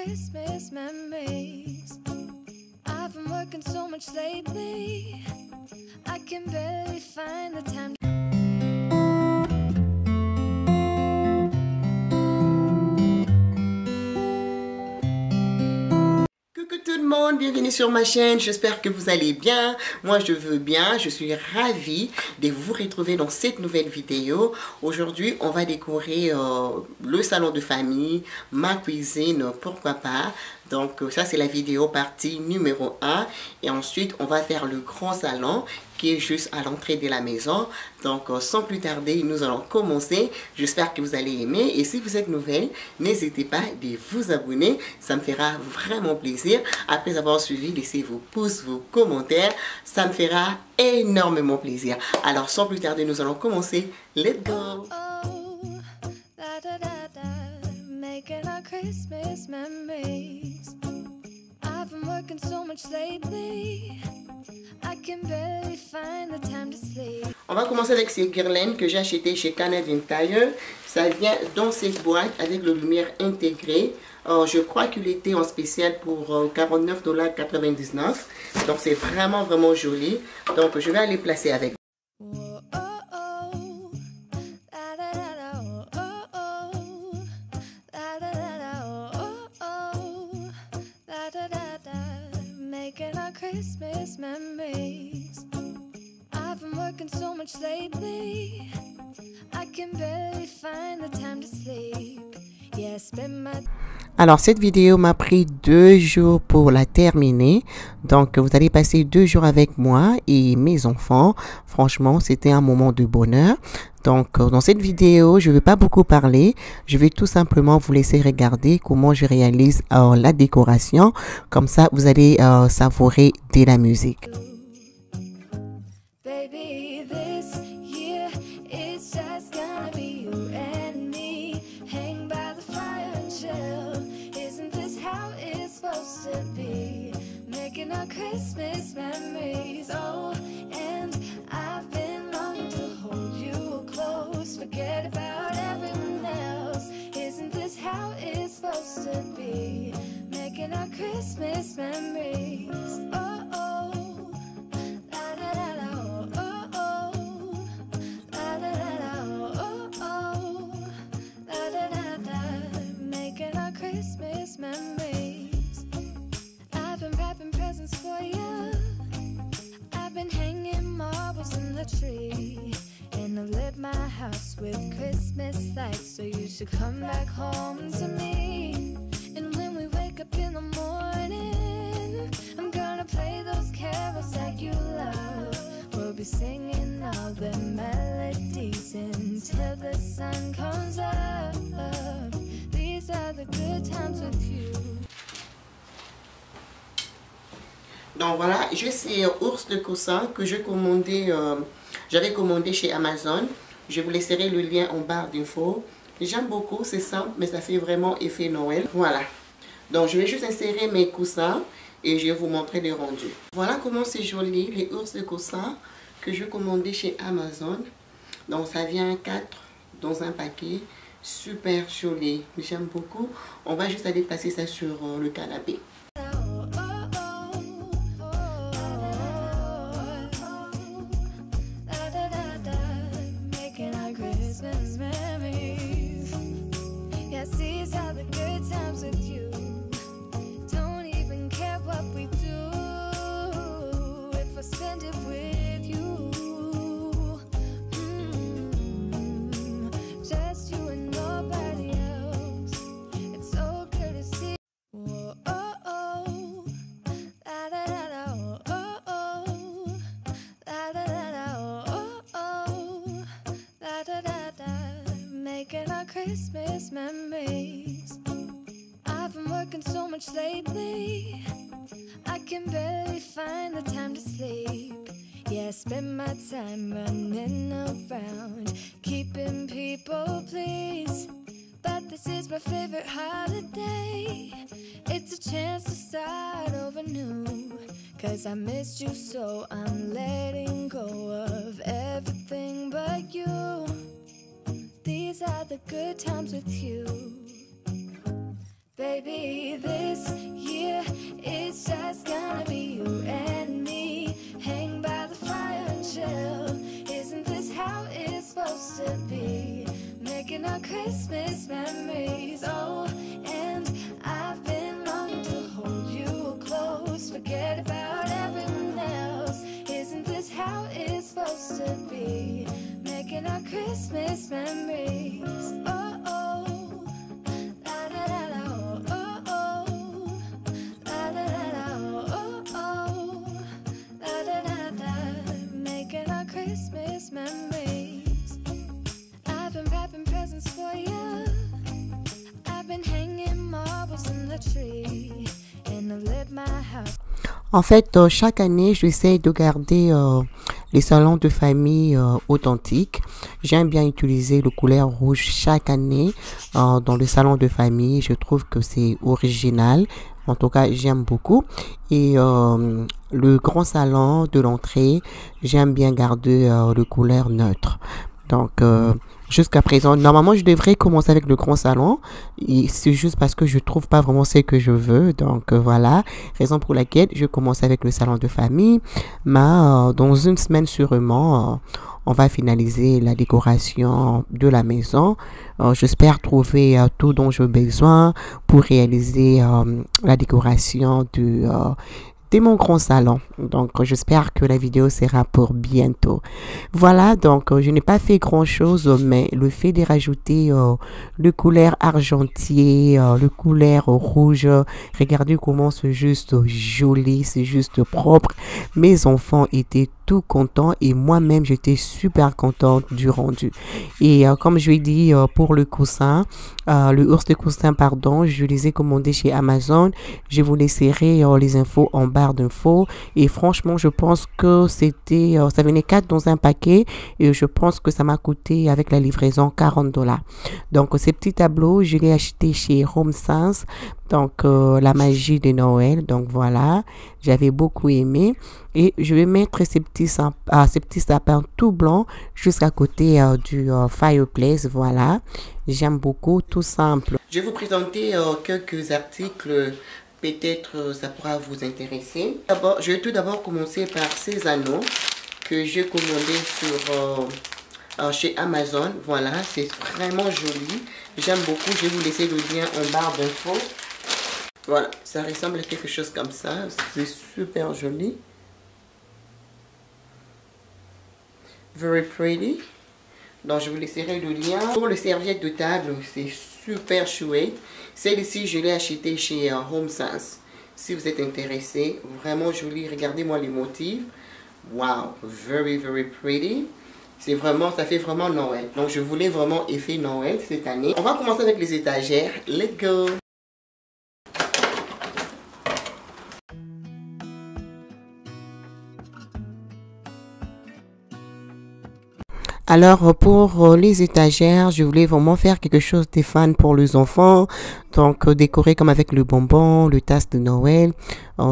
Christmas memories. I've been working so much lately, I can barely find the time. Coucou tout le monde, bienvenue sur ma chaîne, j'espère que vous allez bien. Moi je veux bien, je suis ravie de vous retrouver dans cette nouvelle vidéo. Aujourd'hui on va décorer le salon de famille, ma cuisine, pourquoi pas. Donc ça c'est la vidéo partie numéro 1 et ensuite on va faire le grand salon qui est juste à l'entrée de la maison. Donc sans plus tarder nous allons commencer. J'espère que vous allez aimer et si vous êtes nouvelle n'hésitez pas de vous abonner, ça me fera vraiment plaisir. Après avoir suivi, laissez vos pouces, vos commentaires, ça me fera énormément plaisir. Alors sans plus tarder nous allons commencer. Let's go! Making our Christmas memories. I've been working so much lately, I can barely find the time to sleep. On va commencer avec ces guirlandes que j'ai achetées chez Canadian Tire. Ça vient dans cette boîte avec le lumière intégrée. Je crois qu'il était en spécial pour 49,99 $. Donc c'est vraiment joli. Donc je vais aller placer avec. Making our Christmas memories. I've been working so much lately, I can barely find the time to sleep. Yeah, spend my... Alors cette vidéo m'a pris 2 jours pour la terminer. Donc vous allez passer 2 jours avec moi et mes enfants. Franchement c'était un moment de bonheur. Donc dans cette vidéo je ne vais pas beaucoup parler. Je vais tout simplement vous laisser regarder comment je réalise la décoration. Comme ça vous allez savourer de la musique. Baby, this year it's just gonna be you and me. Hang by the fire and chill. Isn't this how it's supposed to be? Making our Christmas memories. Oh, and I've been longing to hold you close. Forget about everyone else. Isn't this how it's supposed to be? Making our Christmas memories. Oh, oh. La, la, la, la, oh, oh, oh. La, la, la, la, oh, oh, oh. La, la, la, la. Making our Christmas memories. I've been wrapping presents for you. I've been hanging marbles in the tree. And I've lit my house with Christmas lights. So you should come back home to me. And when we wake up in the morning, I'm gonna play those carols that you love. We'll be singing all the melodies until the sun comes up. These are the good times with you. Donc voilà, j'ai ces ours de coussin que j'avais commandé chez Amazon. Je vous laisserai le lien en barre d'infos. J'aime beaucoup, c'est simple, mais ça fait vraiment effet Noël. Voilà. Donc je vais juste insérer mes coussins et je vais vous montrer le rendu. Voilà comment c'est joli, les ours de coussin que je commandais chez Amazon. Donc ça vient 4 dans un paquet. Super joli. J'aime beaucoup. On va juste aller passer ça sur le canapé. Making our Christmas memories. I've been working so much lately, I can barely find the time to sleep. Yeah, I spend my time running around, keeping people pleased. But this is my favorite holiday. It's a chance to start over new. Cause I missed you so I'm letting go of everything but you. These are the good times with you. Baby, this year it's just gonna be you and me. Hang by the fire and chill. Isn't this how it's supposed to be? Making our Christmas memories. Oh, and I've been longing to hold you close. Forget about everyone else. Isn't this how it's supposed to be? Making our Christmas memories. Oh, oh. La, da, da, da, oh, oh, oh. La, da, da, da, oh, oh. La, da, da, da. Making our Christmas memories. I've been wrapping presents for you. I've been hanging marbles in the tree. And I've lit my house. En fait, chaque année, j'essaie de garder les salons de famille authentiques. J'aime bien utiliser le couleur rouge chaque année dans le salon de famille. Je trouve que c'est original. En tout cas, j'aime beaucoup. Et le grand salon de l'entrée, j'aime bien garder le couleur neutre. Donc, jusqu'à présent, normalement, je devrais commencer avec le grand salon. C'est juste parce que je trouve pas vraiment ce que je veux. Donc, voilà. Raison pour laquelle je commence avec le salon de famille. Mais dans une semaine sûrement, on va finaliser la décoration de la maison. J'espère trouver tout dont j'ai besoin pour réaliser la décoration de mon grand salon. Donc, j'espère que la vidéo sera pour bientôt. Voilà, donc, je n'ai pas fait grand chose, mais le fait de rajouter le couleur argentier, le couleur rouge, regardez comment c'est juste joli, c'est juste propre. Mes enfants étaient tout contents et moi-même, j'étais super contente du rendu. Et comme je l'ai dit, pour le coussin, le ours de coussin, pardon, je les ai commandés chez Amazon. Je vous laisserai les infos en barre d'infos. Et franchement, je pense que c'était, ça venait 4 dans un paquet. Et je pense que ça m'a coûté avec la livraison $40. Donc, ces petits tableaux, je les ai achetés chez Home Sense. Donc, la magie de Noël. Donc, voilà, j'avais beaucoup aimé. Et je vais mettre ces petits sapins tout blancs jusqu'à côté du fireplace. Voilà, j'aime beaucoup, tout simple. Je vais vous présenter quelques articles. Peut-être ça pourra vous intéresser. D'abord, je vais tout d'abord commencer par ces anneaux que j'ai commandés chez Amazon. Voilà, c'est vraiment joli. J'aime beaucoup. Je vais vous laisser le lien en barre d'infos. Voilà, ça ressemble à quelque chose comme ça. C'est super joli. Very pretty. Donc, je vous laisserai le lien. Pour le serviette de table, c'est super chouette. Celle-ci, je l'ai acheté chez Home Sense. Si vous êtes intéressé, vraiment joli. Regardez-moi les motifs. Wow, very, very pretty. C'est vraiment, ça fait vraiment Noël. Donc, je voulais vraiment effet Noël cette année. On va commencer avec les étagères. Let's go! Alors, pour les étagères, je voulais vraiment faire quelque chose de fun pour les enfants. Donc, décorer comme avec le bonbon, le tasse de Noël.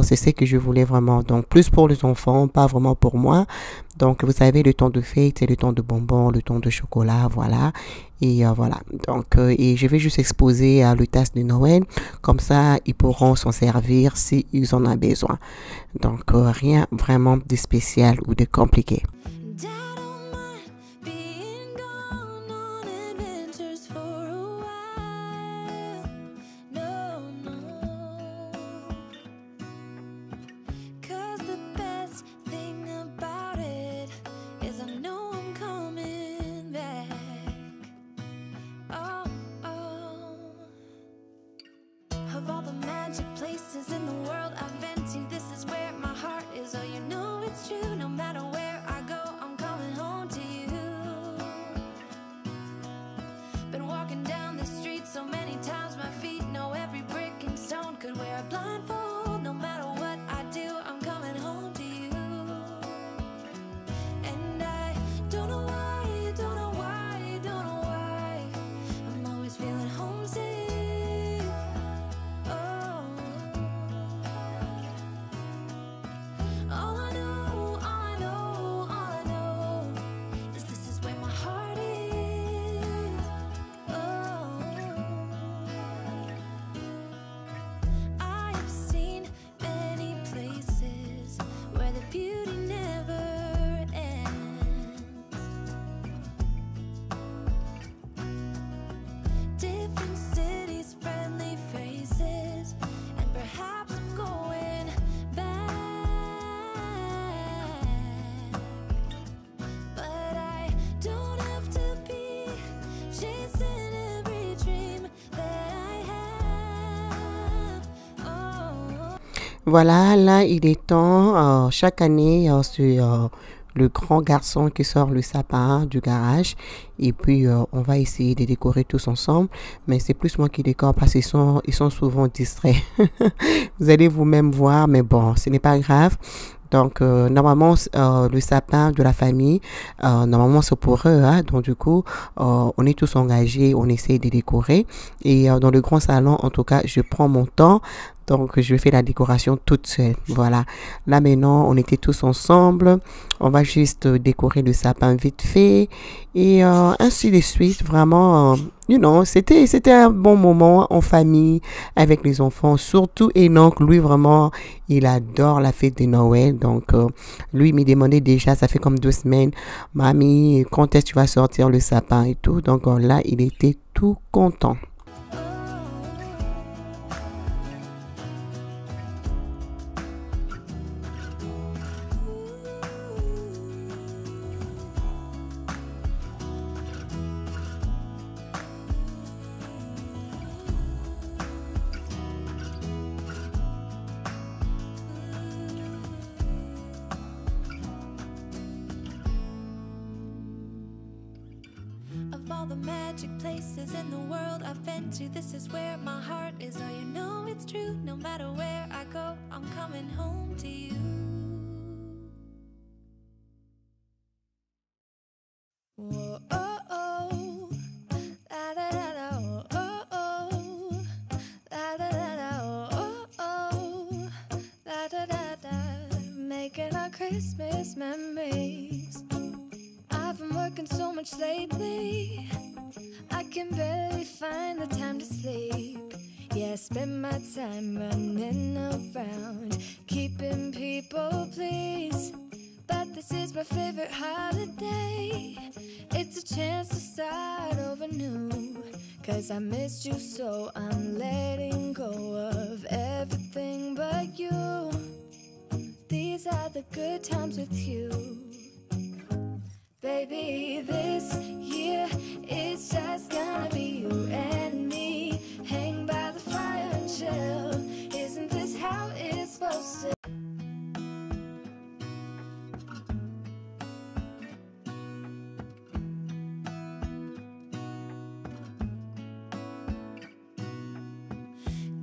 C'est ce que je voulais vraiment. Donc, plus pour les enfants, pas vraiment pour moi. Donc, vous savez, le temps de fête, c'est le temps de bonbons, le temps de chocolat, voilà. Et voilà. Donc, et je vais juste exposer le tasse de Noël. Comme ça, ils pourront s'en servir s'ils en ont besoin. Donc, rien vraiment de spécial ou de compliqué. place in every dream that I have. Oh. Voilà, là, il est temps. Chaque année, c'est le grand garçon qui sort le sapin du garage. Et puis, on va essayer de décorer tous ensemble. Mais c'est plus moi qui décore parce qu'ils sont souvent distraits. Vous allez vous-même voir, mais bon, ce n'est pas grave. Donc, normalement, le sapin de la famille, normalement, c'est pour eux. Hein? Donc, du coup, on est tous engagés, on essaye de décorer. Et dans le grand salon, en tout cas, je prends mon temps. Donc, je fais la décoration toute seule. Voilà. Là, maintenant, on était tous ensemble. On va juste décorer le sapin vite fait. Et ainsi de suite. Vraiment, c'était un bon moment en famille avec les enfants. Surtout Enoch, lui, vraiment, il adore la fête de Noël. Donc, lui, il me demandait déjà, ça fait comme 2 semaines, Mamie, quand est-ce que tu vas sortir le sapin et tout. Donc, là, il était tout content. All the magic places in the world I've been to, this is where my heart is. Oh, you know it's true. No matter where I go, I'm coming home to you. Whoa, oh, oh. La, da, da, da, oh, oh, oh. La, da, da, da, oh, oh, oh. La, da, da, da. Making our Christmas memories. I've been working so much lately, I can barely find the time to sleep. Yeah, I spend my time running around, keeping people pleased. But this is my favorite holiday. It's a chance to start over new. Cause I missed you, so I'm letting go of everything but you. These are the good times with you. Baby, this year it's just gonna be you and me. Hang by the fire and chill. Isn't this how it's supposed to?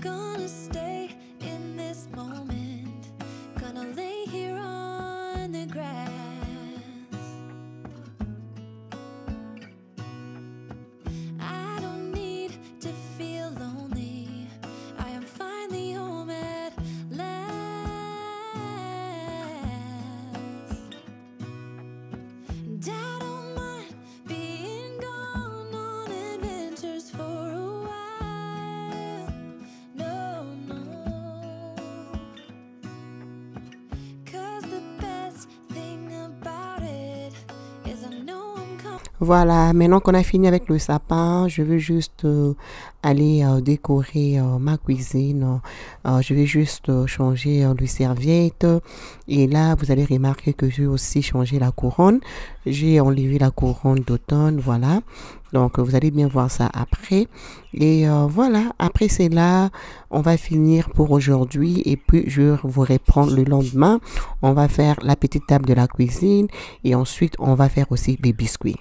Gonna stay in this moment. Gonna lay here on the grass. Voilà, maintenant qu'on a fini avec le sapin, je veux juste aller décorer ma cuisine. Je vais juste changer les serviettes. Et là, vous allez remarquer que j'ai aussi changé la couronne. J'ai enlevé la couronne d'automne, voilà. Donc, vous allez bien voir ça après. Et voilà, après c'est là, on va finir pour aujourd'hui. Et puis, je vous reprendre le lendemain. On va faire la petite table de la cuisine. Et ensuite, on va faire aussi les biscuits.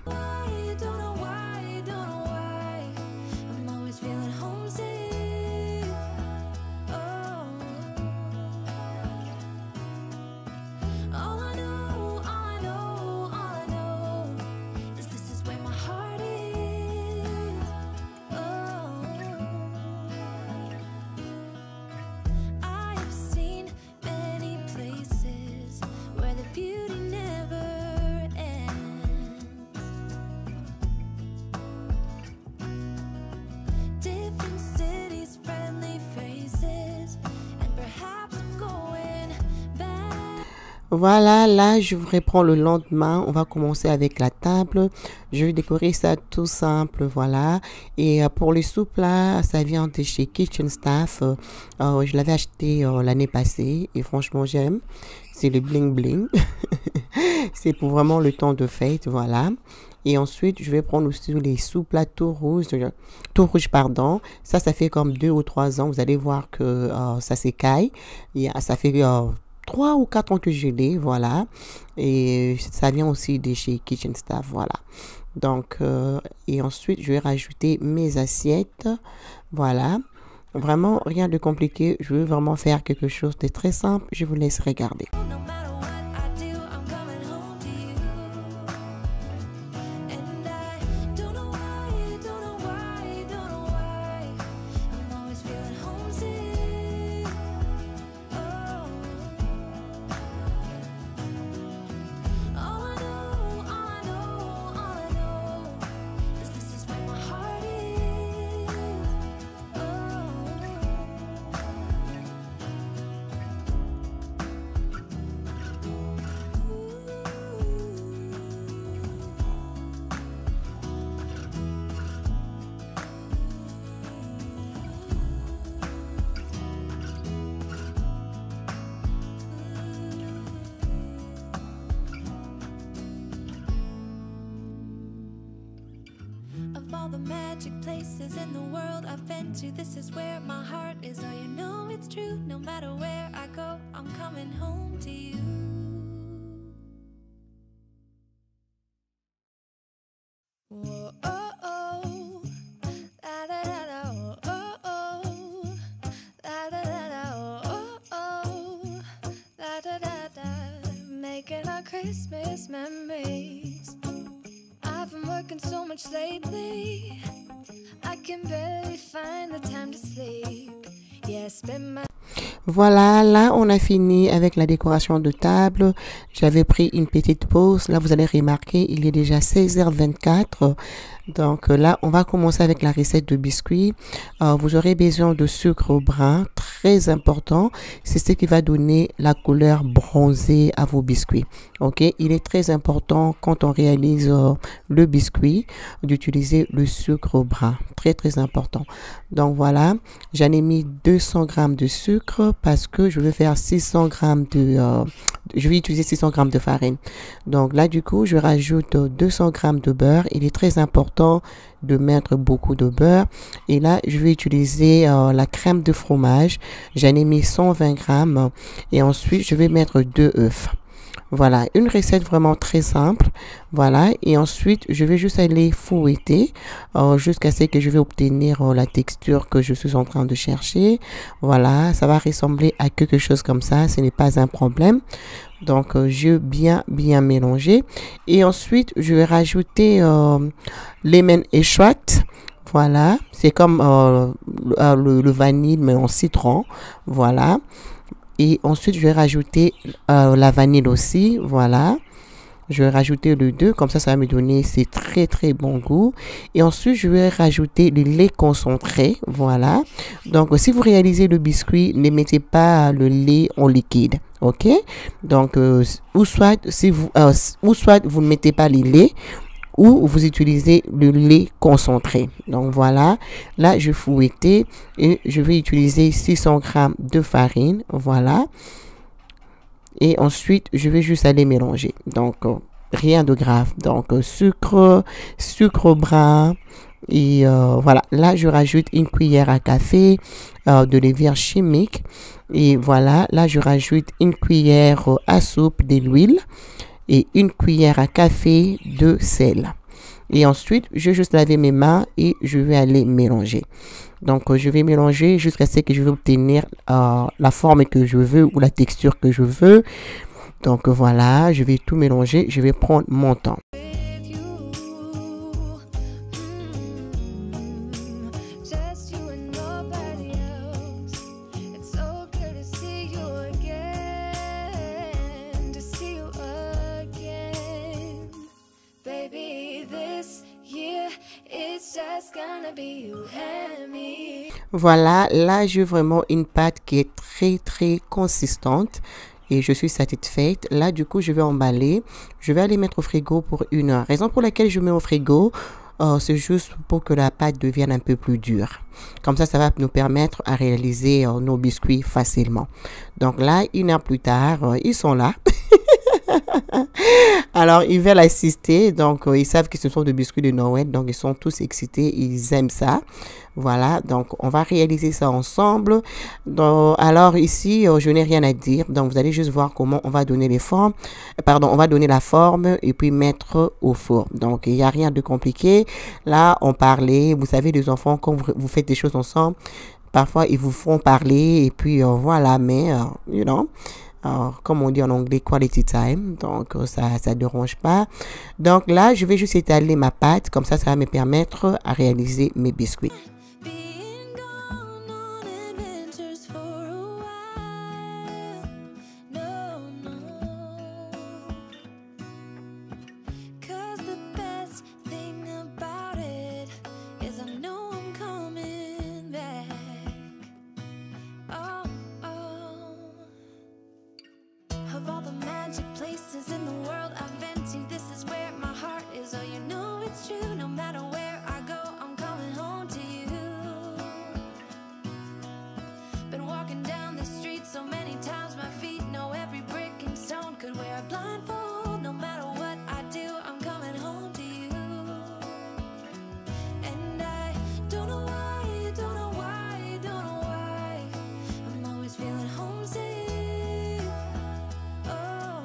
Voilà, là, je vous reprends le lendemain. On va commencer avec la table. Je vais décorer ça tout simple, voilà. Et pour les soupes, là, ça vient de chez Kitchen Staff. Je l'avais acheté l'année passée et franchement, j'aime. C'est le bling bling. C'est pour vraiment le temps de fête, voilà. Et ensuite, je vais prendre aussi les sous-plats tout rouge, pardon. Ça fait comme 2 ou 3 ans. Vous allez voir que ça s'écaille. Ça fait 3 ou 4 ans que je l'ai, voilà. Et ça vient aussi de chez Kitchen Staff, voilà. Donc, et ensuite, je vais rajouter mes assiettes, voilà. Vraiment, rien de compliqué. Je veux vraiment faire quelque chose de très simple. Je vous laisse regarder. No matter what I do, I'm coming home to you. And I don't know why, don't know why, don't know why. I'm always feeling homesick. Oh. All I know, all I know, all I know is this is where my heart is. Oh. Of all the magic places in the world I've been to, this is where my heart is. Oh, you know it's true. No matter where I go, I'm coming home to you. Whoa, oh, oh. La, la, la, la, oh, oh, oh. La, la, la, la, oh, oh. La, da, da, da. Making our Christmas memories. I've been working so much lately, I can barely find the time to sleep. Yeah, spend my... Voilà, là, on a fini avec la décoration de table. J'avais pris une petite pause. Là, vous allez remarquer, il est déjà 16h24. Donc là, on va commencer avec la recette de biscuits. Vous aurez besoin de sucre brun, très important. C'est ce qui va donner la couleur bronzée à vos biscuits. Ok, il est très important quand on réalise le biscuit d'utiliser le sucre brun. Très, très important. Donc voilà, j'en ai mis 200 grammes de sucre parce que je vais faire 600 grammes je vais utiliser 600 grammes de farine. Donc là, du coup, je rajoute 200 grammes de beurre. Il est très important de mettre beaucoup de beurre. Et là, je vais utiliser la crème de fromage. J'en ai mis 120 grammes. Et ensuite, je vais mettre 2 œufs. Voilà, une recette vraiment très simple. Voilà, et ensuite, je vais juste aller fouetter jusqu'à ce que je vais obtenir la texture que je suis en train de chercher. Voilà, ça va ressembler à quelque chose comme ça. Ce n'est pas un problème. Donc, je vais bien mélanger. Et ensuite, je vais rajouter lemon extract. Voilà, c'est comme le vanille, mais en citron. Voilà. Et ensuite, je vais rajouter la vanille aussi. Voilà. Je vais rajouter le 2. Comme ça va me donner ces très, très bon goût. Et ensuite, je vais rajouter le lait concentré. Voilà. Donc, si vous réalisez le biscuit, ne mettez pas le lait en liquide. OK? Donc, ou soit vous ne mettez pas le lait, ou vous utilisez le lait concentré. Donc voilà, là je fouettais et je vais utiliser 600 grammes de farine. Voilà. Et ensuite, je vais juste aller mélanger. Donc, rien de grave. Donc, sucre brun. Et voilà, là je rajoute une cuillère à café de levure chimique. Et voilà, là je rajoute une cuillère à soupe d'huile. Et une cuillère à café de sel. Et ensuite, je vais juste laver mes mains et je vais aller mélanger. Donc, je vais mélanger jusqu'à ce que je vais obtenir la forme que je veux ou la texture que je veux. Donc, voilà, je vais tout mélanger. Je vais prendre mon temps. Voilà, là j'ai vraiment une pâte qui est très très consistante et je suis satisfaite. Là du coup je vais emballer, je vais aller mettre au frigo pour 1 heure. Raison pour laquelle je mets au frigo, c'est juste pour que la pâte devienne un peu plus dure. Comme ça va nous permettre à réaliser nos biscuits facilement. Donc là, 1 heure plus tard, ils sont là. Alors, ils veulent assister. Donc, ils savent que ce sont des biscuits de Noël. Donc, ils sont tous excités. Ils aiment ça. Voilà. Donc, on va réaliser ça ensemble. Donc, alors, ici, je n'ai rien à dire. Donc, vous allez juste voir comment on va donner les formes. Pardon, on va donner la forme et puis mettre au four. Donc, il n'y a rien de compliqué. Là, on parlait. Vous savez, les enfants, quand vous faites des choses ensemble, parfois, ils vous font parler. Et puis, voilà. Mais, you know. Alors, comme on dit en anglais, quality time. Donc, ça dérange pas. Donc là, je vais juste étaler ma pâte. Comme ça va me permettre à réaliser mes biscuits. Being gone on adventures for a while. No, no. 'Cause the best thing about it is I know I'm coming back. Oh, oh. Of all the magic places in the world I've been to, this is where my heart is. Oh, you know it's true. No matter where I go, I'm coming home to you. Been walking down the street so many times, my feet know every brick and stone. Could wear a blindfold. No matter what I do, I'm coming home to you. And I don't know why, don't know why, don't know why, I'm always feeling homesick. Oh,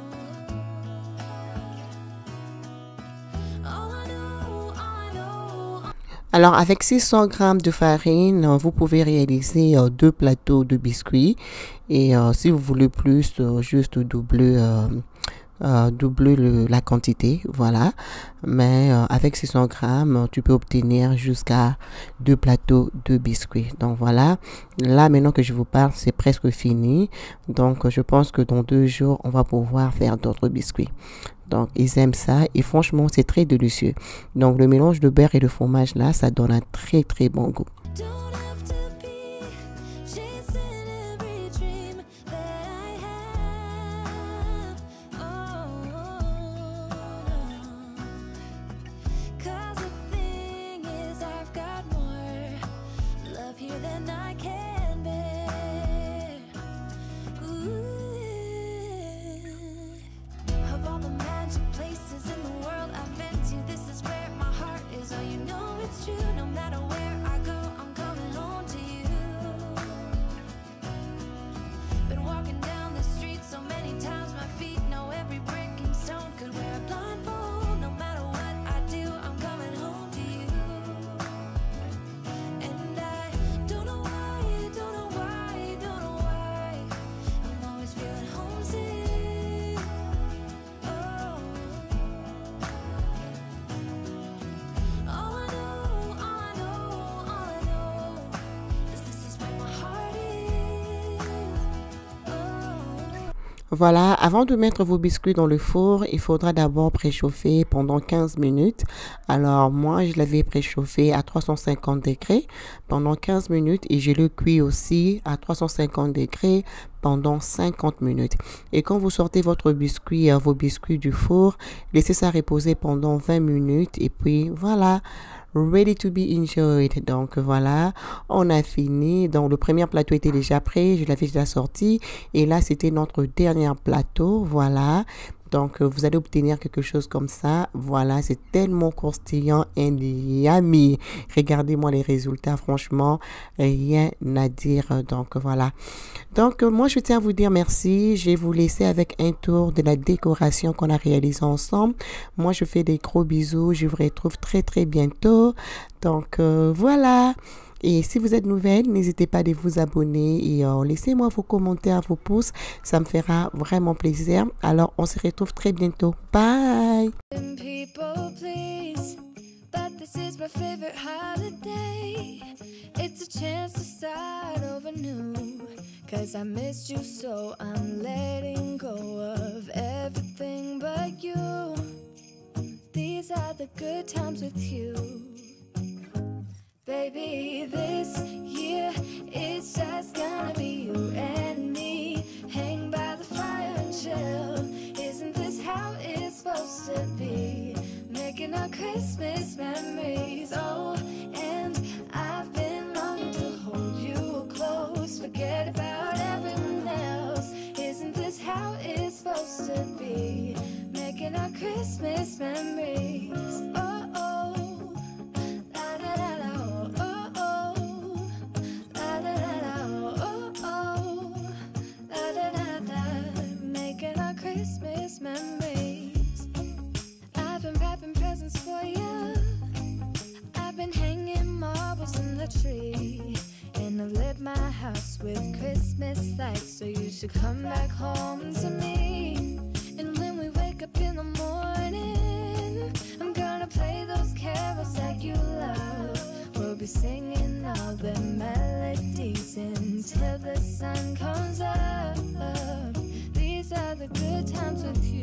all I know, all I know. Alors, avec 600 grammes de farine, vous pouvez réaliser 2 plateaux de biscuits. Et si vous voulez plus, juste doubler la quantité, voilà. Mais avec 600 grammes, tu peux obtenir jusqu'à 2 plateaux de biscuits. Donc voilà, là maintenant que je vous parle, c'est presque fini. Donc je pense que dans 2 jours, on va pouvoir faire d'autres biscuits. Donc ils aiment ça et franchement, c'est très délicieux. Donc le mélange de beurre et de fromage là, ça donne un très très bon goût. Don't have to be chasing every dream that I have. Oh, no. 'Cause the thing is, I've got more love here than I can bear. Ooh. Of all the magic places in the world I've been to, this is where my heart is. Oh, you know it's true. No matter where I go, I'm coming home to you. Been walking down the street so many times, my feet know every brick and stone. Could wear a blindfold. No matter what I do, I'm coming home to you. And I don't know why, don't know why, don't know why, I'm always feeling homesick. Oh, all I know, all I know, all I know is this is where my heart is. Oh. Voilà, avant de mettre vos biscuits dans le four, il faudra d'abord préchauffer pendant 15 minutes. Alors moi, je l'avais préchauffé à 350 degrés pendant 15 minutes et je le cuis aussi à 350 degrés pendant 50 minutes. Et quand vous sortez votre biscuit, vos biscuits du four, laissez ça reposer pendant 20 minutes et puis voilà. Ready to be enjoyed. Donc voilà, on a fini. Donc le premier plateau était déjà prêt, je l'avais déjà sorti. Et là, c'était notre dernier plateau. Voilà. Donc vous allez obtenir quelque chose comme ça. Voilà, c'est tellement croustillant et yummy. Regardez-moi les résultats, franchement, rien à dire. Donc voilà. Donc moi, je tiens à vous dire merci. Je vais vous laisser avec un tour de la décoration qu'on a réalisée ensemble. Moi, je fais des gros bisous. Je vous retrouve très très bientôt. Donc voilà. Et si vous êtes nouvelle, n'hésitez pas à vous abonner et laissez-moi vos commentaires, vos pouces. Ça me fera vraiment plaisir. Alors, on se retrouve très bientôt. Bye! People please, but this is my favorite holiday. It's a chance to start over new. 'Cause I missed you, so I'm letting go of everything but you. These are the good times with you. Baby, this year it's just gonna be you and me. Hang by the fire and chill. Isn't this how it's supposed to be? Making our Christmas memories. Oh, and I've been longing to hold you close. Forget about everyone else. Isn't this how it's supposed to be? the tree. And I've lit my house with Christmas lights, so you should come back home to me. And when we wake up in the morning, I'm gonna play those carols that you love. We'll be singing all the melodies until the sun comes up. These are the good times with you.